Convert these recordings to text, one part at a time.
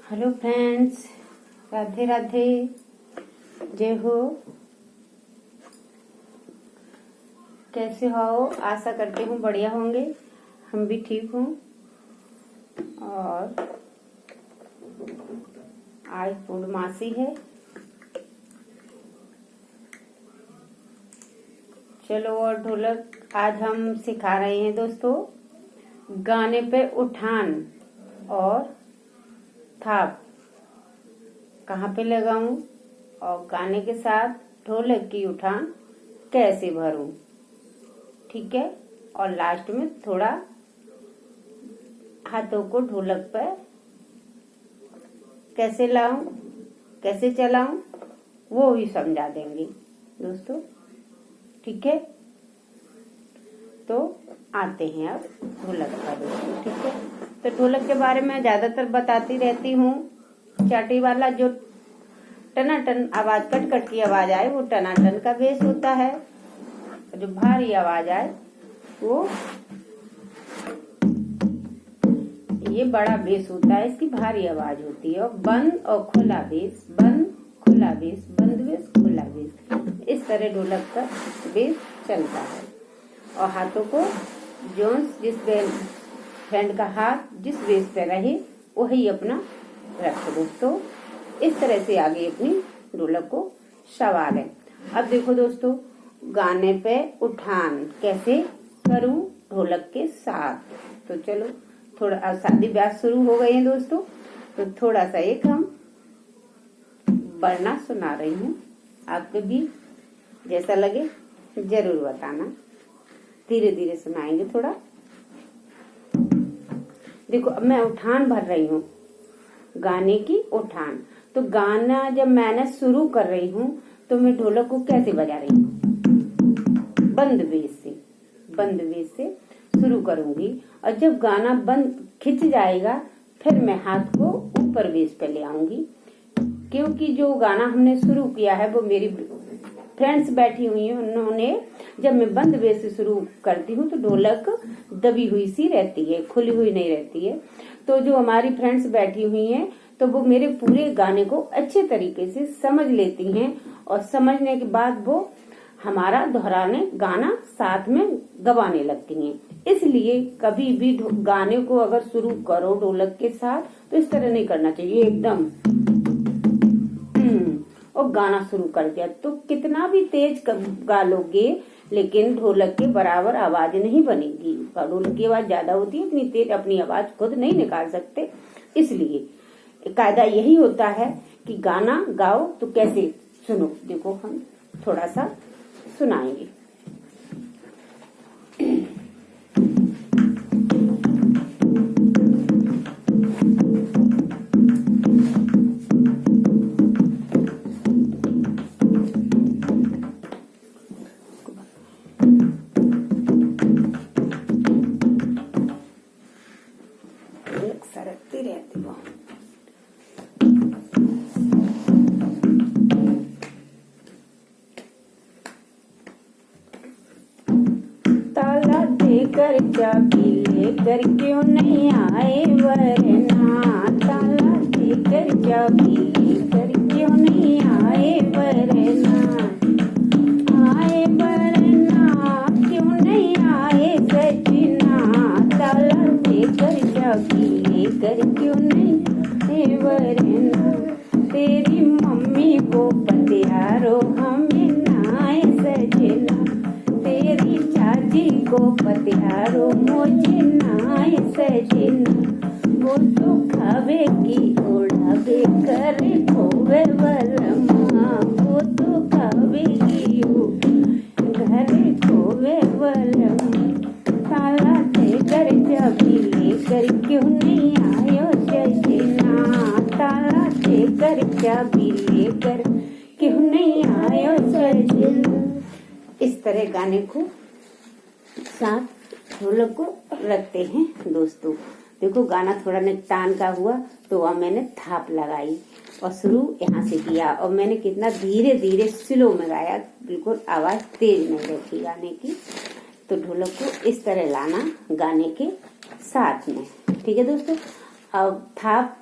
Hello friends, Radhe Radhe, जय हो। कैसे हो? आशा करते हूँ बढ़िया होंगे। हम भी ठीक हूँ। और आज पूर्णमासी है। चलो, और ढोलक आज हम सिखा रहे हैं दोस्तों। गाने पे उठान और थाप कहाँ पे लगाऊं और गाने के साथ ढोलक की उठान कैसे भरूं, ठीक है। और लास्ट में थोड़ा हाथों को ढोलक पर कैसे लाऊं, कैसे चलाऊं, वो भी समझा देंगे दोस्तों, ठीक है। तो आते हैं अब ढोलक का दोस्तों, ठीक है। तो ढोलक के बारे में ज्यादातर बताती रहती हूँ। चाटी वाला जो टनाटन आवाज, कट कट की आवाज आए, वो टनाटन का बेस होता है। जो भारी आवाज आए वो ये बड़ा बेस होता है, इसकी भारी आवाज होती है। और बंद और खुला बेस, बंद खुला बेस, बंद बेस खुला बेस, इस तरह ढोलक का बेस चलता है। और हाथों को जोन्स जिस हैंड का हाथ जिस बेस पे रहे वही अपना रखो दोस्तों। इस तरह से आगे अपनी ढोलक को सवार है। अब देखो दोस्तों, गाने पे उठान कैसे करूं ढोलक के साथ। तो चलो, थोड़ा अब शादी ब्याह शुरू हो गए हैं दोस्तों, तो थोड़ा सा एक हम वरना सुना रही हूँ। आपको भी जैसा लगे जरूर बताना। धीरे धीरे सुनाएंगे थोड़ा। देखो, अब मैं उठान भर रही हूँ, गाने की उठान। तो गाना जब मैंने शुरू कर रही हूँ तो मैं ढोलक को कैसे बजा रही हूँ? बंद बेस से शुरू करूंगी। और जब गाना बंद खिंच जाएगा फिर मैं हाथ को ऊपर बेस पे ले आऊंगी। क्योंकि जो गाना हमने शुरू किया है वो मेरी फ्रेंड्स बैठी हुई हैं, उन्होंने जब मैं बंद बेस से शुरू करती हूँ तो ढोलक दबी हुई सी रहती है, खुली हुई नहीं रहती है। तो जो हमारी फ्रेंड्स बैठी हुई हैं तो वो मेरे पूरे गाने को अच्छे तरीके से समझ लेती हैं। और समझने के बाद वो हमारा दोहराने गाना साथ में गवाने लगती हैं। इसलिए कभी भी गाने को अगर शुरू करो ढोलक के साथ तो इस तरह नहीं करना चाहिए एकदम और गाना शुरू कर दिया। तो कितना भी तेज गा लोगे लेकिन ढोलक के बराबर आवाज नहीं बनेगी। ढोलक की आवाज ज्यादा होती है, इतनी तेज अपनी आवाज खुद नहीं निकाल सकते। इसलिए कायदा यही होता है कि गाना गाओ तो कैसे सुनो। देखो, हम थोड़ा सा सुनाएंगे। सरकती रहती वो। ताला देकर चाबी लेकर क्यों नहीं आए वरना। ताला देकर चाबी लेकर क्यों नहीं आए वरना। आए वरना क्यों नहीं आए सजना। ताला देकर चाबी लेकर क्यों नहीं वरना। तेरी मम्मी को पतियारो हमें नाए सजना। तेरी चाची को पतियारो मुझे नाए सजना। वो तो खावे की उड़ावे करे खोवे वलमा। वो तो खावे की घरे खोवे वलमा। ताला देकर चाबी लेकर क्यों नहीं आयो सजना। ताला देकर चाबी लेकर क्यों नहीं आयो सजना। इस तरह गाने को साथ ढोलक को रखते हैं दोस्तों। देखो, गाना थोड़ा तान का हुआ तो वह मैंने थाप लगाई और शुरू यहाँ से किया। और मैंने कितना धीरे धीरे स्लो में गाया, बिल्कुल आवाज तेज नहीं रखी गाने की। तो ढोलक को इस तरह लाना गाने के साथ में, ठीक है दोस्तों। अब थाप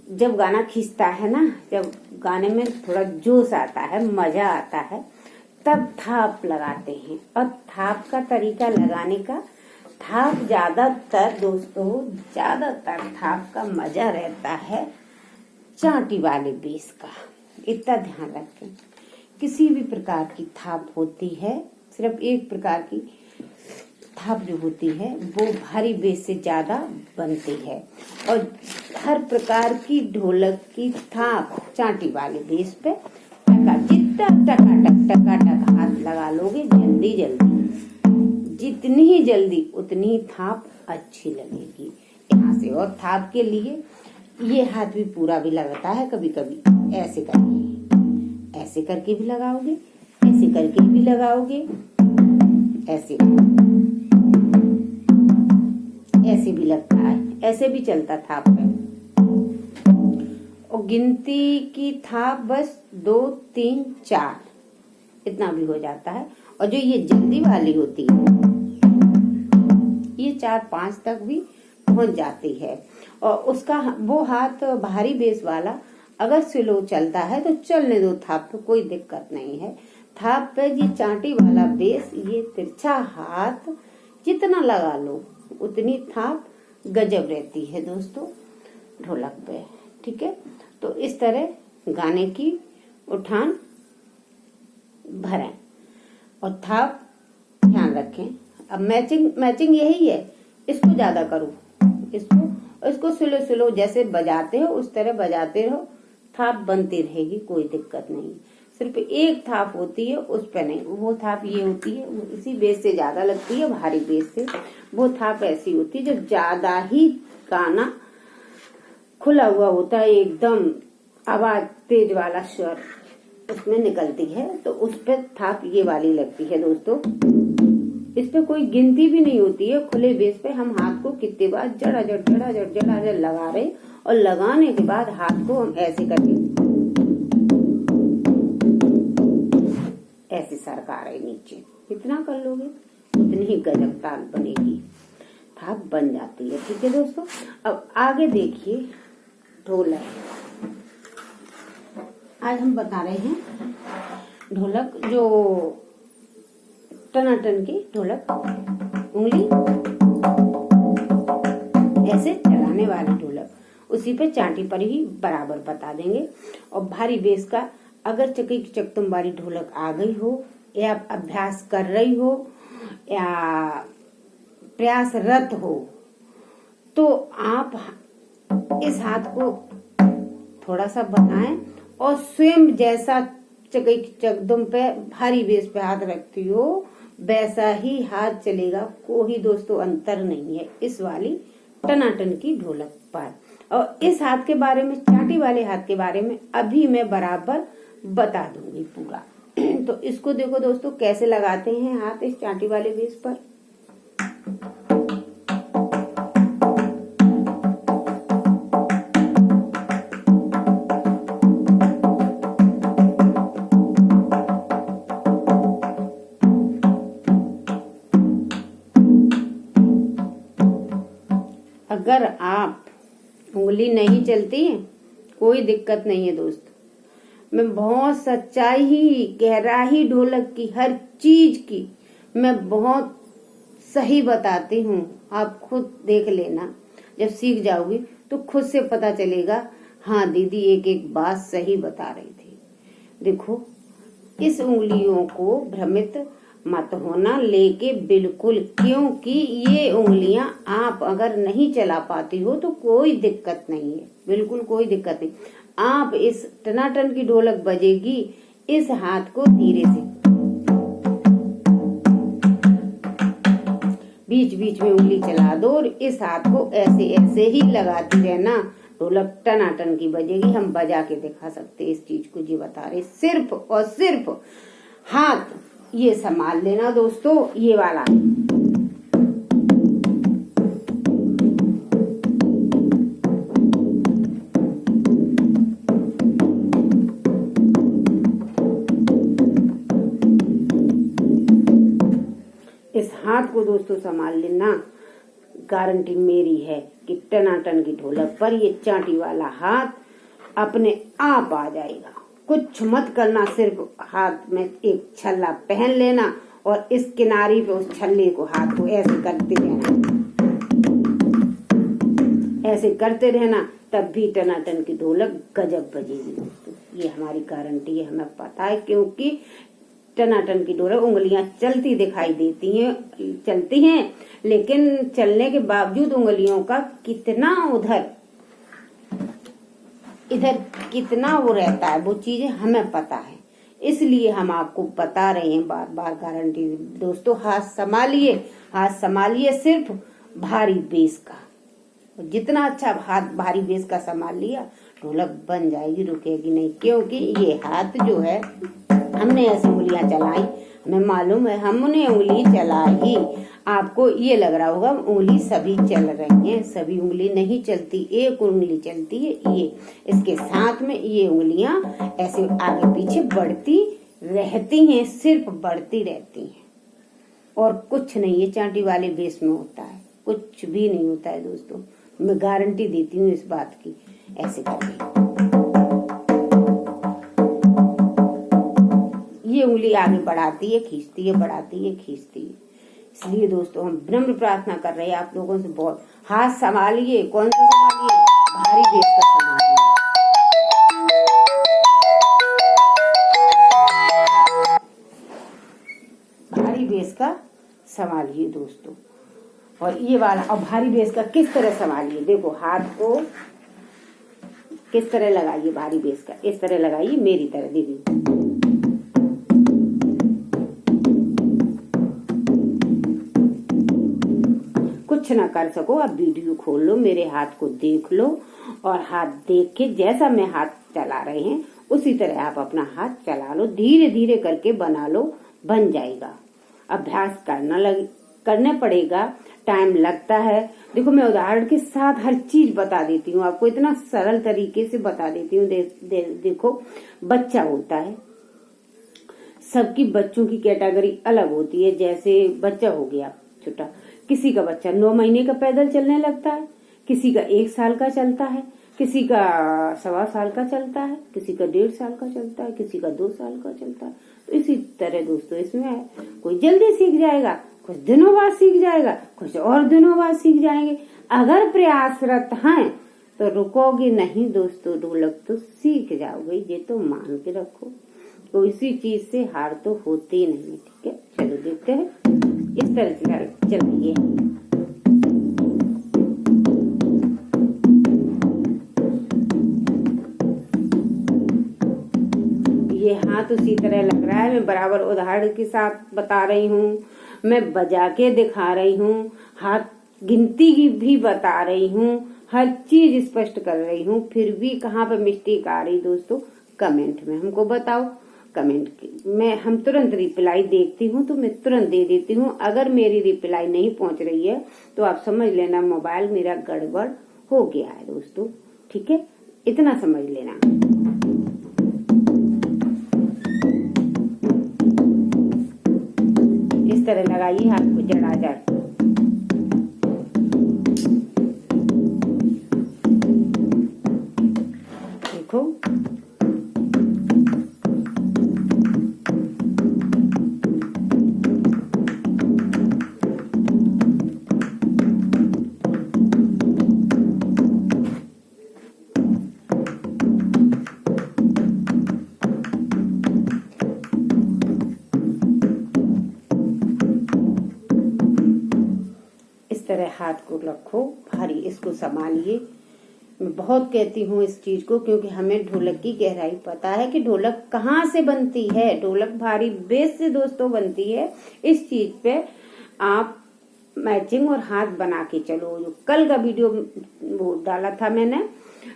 जब गाना खींचता है ना, जब गाने में थोड़ा जोश आता है, मजा आता है, तब थाप लगाते हैं। और थाप का तरीका लगाने का, थाप ज्यादातर दोस्तों, ज्यादातर थाप का मजा रहता है चांटी वाले बेस का। इतना ध्यान रखें, किसी भी प्रकार की थाप होती है, सिर्फ एक प्रकार की थाप जो होती है वो भारी बेस से ज्यादा बनती है। और हर प्रकार की ढोलक की थाप चांटी वाले बेस पे जितना टकाटक हाथ लगा लोगे जल्दी जल्दी, जितनी ही जल्दी उतनी ही थाप अच्छी लगेगी यहाँ से। और थाप के लिए ये हाथ भी पूरा भी लगता है, कभी कभी ऐसे करके, ऐसे करके भी लगाओगे, ऐसे करके भी लगाओगे, ऐसे भी लगता है, ऐसे भी चलता थाप है। और गिनती की थाप बस 2 3 4 इतना भी हो जाता है। और जो ये जल्दी वाली होती है ये 4 5 तक भी पहुंच जाती है। और उसका वो हाथ भारी बेस वाला अगर स्लो चलता है तो चलने दो, थाप पे कोई दिक्कत नहीं है। थाप पे ये चांटी वाला बेस, ये तिरछा हाथ जितना लगा लो उतनी थाप गजब रहती है दोस्तों ढोलक पे। ठीक है, तो इस तरह गाने की उठान भरें और थाप ध्यान रखें। अब मैचिंग यही है, इसको ज्यादा करो, इसको स्लो जैसे बजाते हो उस तरह बजाते रहो, थाप बनती रहेगी, कोई दिक्कत नहीं। सिर्फ एक थाप होती है उस पे नहीं, वो थाप ये होती है, वो इसी बेस से ज्यादा लगती है, भारी बेस से। वो थाप ऐसी होती है जो ज्यादा ही गाना खुला हुआ होता है, एकदम आवाज तेज वाला स्वर उसमें निकलती है, तो उस पे थाप ये वाली लगती है दोस्तों। इस पे कोई गिनती भी नहीं होती है, खुले बेस पे हम हाथ को कितने बार जड़ा लगा रहे, और लगाने के बाद हाथ को हम ऐसे करके ऐसे सरका रहे नीचे। इतना कर लोगे उतनी ही गजब ताल बनेगी, थाप बन जाती है। ठीक है दोस्तों, अब आगे देखिए ढोलक। आज हम बता रहे हैं ढोलक, जो टनाटन की ढोलक, उंगली ऐसे चलाने वाली ढोलक, उसी पे चांटी पर ही बराबर बता देंगे। और भारी बेस का अगर चकी की चकतुम वाली ढोलक आ गई हो, या अभ्यास कर रही हो, या प्रयासरत हो, तो आप इस हाथ को थोड़ा सा बनाएं और स्वयं जैसा चकी की चकदुम पे भारी बेस पे हाथ रखती हो वैसा ही हाथ चलेगा। कोई दोस्तों अंतर नहीं है इस वाली टनाटन की ढोलक पर। और इस हाथ के बारे में, चांटी वाले हाथ के बारे में अभी मैं बराबर बता दूंगी पूरा। तो इसको देखो दोस्तों कैसे लगाते हैं हाथ इस चांटी वाले बेस पर। अगर आप उंगली नहीं चलती है कोई दिक्कत नहीं है दोस्त, मैं बहुत सच्चाई गहराई ढोलक की हर चीज की मैं बहुत सही बताती हूँ। आप खुद देख लेना, जब सीख जाओगी तो खुद से पता चलेगा, हाँ दीदी एक एक बात सही बता रही थी। देखो इस उंगलियों को भ्रमित मत होना लेके बिल्कुल, क्योंकि ये उंगलियां आप अगर नहीं चला पाती हो तो कोई दिक्कत नहीं है, बिल्कुल कोई दिक्कत नहीं। आप इस टनाटन की ढोलक बजेगी, इस हाथ को धीरे से बीच बीच में उंगली चला दो और इस हाथ को ऐसे ऐसे ही लगाती रहना, ढोलक टनाटन की बजेगी। हम बजा के दिखा सकते इस चीज को, जी बता रहे। सिर्फ और सिर्फ हाथ ये संभाल लेना दोस्तों, ये वाला इस हाथ को दोस्तों संभाल लेना। गारंटी मेरी है कि टनाटन की ढोलक पर ये चांटी वाला हाथ अपने आप आ जाएगा। कुछ मत करना, सिर्फ हाथ में एक छल्ला पहन लेना और इस किनारे पे उस छल्ले को, हाथ को ऐसे करते रहना, ऐसे करते रहना, तब भी टनाटन की ढोलक गजब बजेगी दोस्तों। ये हमारी गारंटी है, हमें पता है, क्योंकि टनाटन की ढोलक उंगलियां चलती दिखाई देती हैं, चलती हैं, लेकिन चलने के बावजूद उंगलियों का कितना इधर कितना वो रहता है, वो चीजें हमें पता है। इसलिए हम आपको बता रहे हैं बार बार गारंटी दोस्तों। हाथ संभालिए सिर्फ भारी बेस का। जितना अच्छा हाथ भारी बेस का संभाल लिया, ढोलक बन जाएगी, रुकेगी नहीं। क्योंकि ये हाथ जो है, हमने ऐसी उंगलियां चलाई, हमें मालूम है, हमने उंगली चलाई। आपको ये लग रहा होगा उंगली सभी चल रही हैं, सभी उंगली नहीं चलती, एक उंगली चलती है ये। इसके साथ में ये उंगलियां ऐसे आगे पीछे बढ़ती रहती हैं, सिर्फ बढ़ती रहती हैं, और कुछ नहीं। ये चांटी वाले बेस में होता है, कुछ भी नहीं होता है दोस्तों। मैं गारंटी देती हूँ इस बात की। ऐसे करके ये उंगली आगे बढ़ाती है, खींचती है, बढ़ाती है, खींचती है। इसलिए दोस्तों हम विनम्र प्रार्थना कर रहे हैं आप लोगों से, बहुत हाथ संभालिए। कौन सा संभालिए? भारी बेस का संभालिए। भारी बेस का संभालिए दोस्तों। और ये वाला, और भारी बेस का किस तरह संभालिए, देखो हाथ को किस तरह लगाइए, भारी बेस का इस तरह लगाइए, मेरी तरह दीदी। कुछ ना कर सको, आप वीडियो खोल लो, मेरे हाथ को देख लो, और हाथ देख के जैसा मैं हाथ चला रहे हैं उसी तरह आप अपना हाथ चला लो। धीरे धीरे करके बना लो, बन जाएगा। अभ्यास करने पड़ेगा, टाइम लगता है। देखो मैं उदाहरण के साथ हर चीज बता देती हूँ आपको, इतना सरल तरीके से बता देती हूँ। देखो बच्चा होता है, सबकी बच्चों की कैटेगरी अलग होती है। जैसे बच्चा हो गया छोटा, किसी का बच्चा 9 महीने का पैदल चलने लगता है, किसी का 1 साल का चलता है, किसी का 1.25 साल का चलता है, किसी का 1.5 साल का चलता है, किसी का 2 साल का चलता है। तो इसी तरह दोस्तों इसमें है, कोई जल्दी सीख जाएगा, कुछ दिनों बाद सीख जाएगा, कुछ और दिनों बाद सीख जाएंगे। अगर प्रयासरत हैं तो रुकोगे नहीं दोस्तों, ढोलक तो सीख जाओगे, ये तो मान के रखो। तो इसी चीज से हार तो होते ही नहीं। ठीक है, चलो देखते हैं इस तरह से चलिए। ये हाथ उसी तरह लग रहा है, मैं बराबर उदाहरण के साथ बता रही हूँ, मैं बजा के दिखा रही हूँ, हाथ गिनती की भी बता रही हूँ, हर चीज स्पष्ट कर रही हूँ। फिर भी कहाँ पे मिस्टेक आ रही दोस्तों, कमेंट में हमको बताओ। कमेंट में हम तुरंत रिप्लाई देखती हूँ, तो मैं तुरंत दे देती हूँ। अगर मेरी रिप्लाई नहीं पहुंच रही है तो आप समझ लेना मोबाइल मेरा गड़बड़ हो गया है दोस्तों। ठीक है, इतना समझ लेना। इस तरह लगाइए हाथ को जड़ाजड़। देखो तरह हाथ को रखो भारी, इसको संभालिए। मैं बहुत कहती हूँ इस चीज को, क्योंकि हमें ढोलक की गहराई पता है कि ढोलक कहाँ से बनती है। ढोलक भारी बेस से दोस्तों बनती है। इस चीज पे आप मैचिंग और हाथ बना के चलो। जो कल का वीडियो वो डाला था मैंने,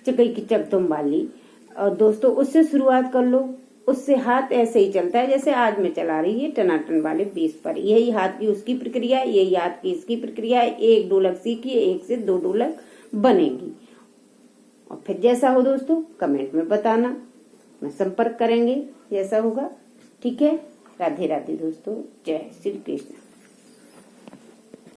चकई की चकदम वाली, और दोस्तों उससे शुरुआत कर लो। उससे हाथ ऐसे ही चलता है जैसे आज मैं चला रही है, टनाटन वाले बेस पर। यही हाथ की उसकी प्रक्रिया, यही हाथ की इसकी प्रक्रिया। एक ढोलक सीखिए, 1 से 2 ढोलक बनेगी। और फिर जैसा हो दोस्तों कमेंट में बताना, मैं संपर्क करेंगे जैसा होगा। ठीक है, राधे राधे दोस्तों, जय श्री कृष्ण।